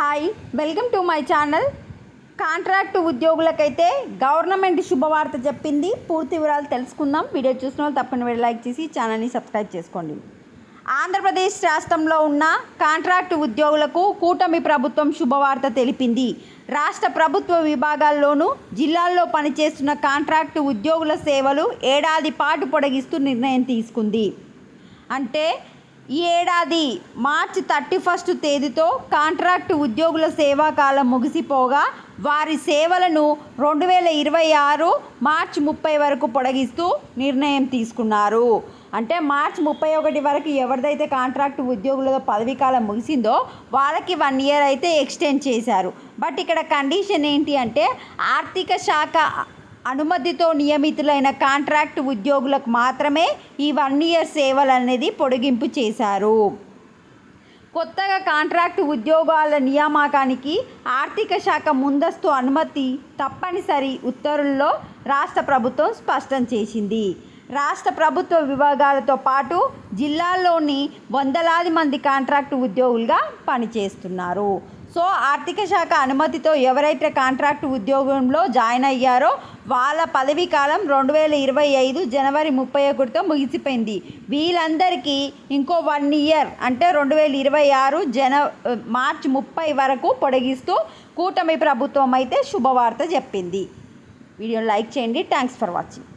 Hi, welcome to my channel. Contract ఉద్యోగులకైతే government శుభవార్త చెప్పింది. పూర్తి వివరాలు తెలుసుకుందాం. వీడియో చూసిన వాళ్ళు తప్పని లైక్ చేసి ఛానల్ని సబ్స్క్రైబ్ చేసుకోండి. ఆంధ్రప్రదేశ్ రాష్ట్రంలో ఉన్న కాంట్రాక్టు ఉద్యోగులకు కూటమి ప్రభుత్వం శుభవార్త తెలిపింది. రాష్ట్ర ప్రభుత్వ విభాగాల్లోనూ జిల్లాల్లో పనిచేస్తున్న కాంట్రాక్టు ఉద్యోగుల సేవలు ఏడాది పాటు పొడిగిస్తూ నిర్ణయం తీసుకుంది. అంటే ఈ ఏడాది మార్చి 31 తేదీతో కాంట్రాక్టు ఉద్యోగుల సేవాకాలం ముగిసిపోగా వారి సేవలను 2026 మార్చి 30 వరకు పొడిగిస్తూ నిర్ణయం తీసుకున్నారు. అంటే మార్చి 31 వరకు ఎవరిదైతే కాంట్రాక్టు ఉద్యోగుల పదవీకాలం ముగిసిందో వాళ్ళకి 1 ఇయర్ అయితే ఎక్స్టెండ్ చేశారు. బట్ ఇక్కడ కండిషన్ ఏంటి అంటే ఆర్థిక శాఖ అనుమతితో నియమితులైన కాంట్రాక్టు ఉద్యోగులకు మాత్రమే ఈ 1 ఇయర్ సేవలు అనేది పొడిగింపు చేశారు. కొత్తగా కాంట్రాక్టు ఉద్యోగాల నియామకానికి ఆర్థిక శాఖ ముందస్తు అనుమతి తప్పనిసరి ఉత్తర్వుల్లో రాష్ట్ర ప్రభుత్వం స్పష్టం చేసింది. రాష్ట్ర ప్రభుత్వ విభాగాలతో పాటు జిల్లాల్లోని వందలాది మంది కాంట్రాక్టు ఉద్యోగులుగా పనిచేస్తున్నారు. సో ఆర్థిక శాఖ అనుమతితో ఎవరైతే కాంట్రాక్టు ఉద్యోగంలో జాయిన్ అయ్యారో వాళ్ళ పదవీ కాలం 2025 జనవరి 31తో ముగిసిపోయింది. వీళ్ళందరికీ ఇంకో 1 ఇయర్ అంటే 2026 మార్చి 30 వరకు పొడిగిస్తూ కూటమి ప్రభుత్వం అయితే శుభవార్త చెప్పింది. వీడియోని లైక్ చేయండి. Thanks for watching.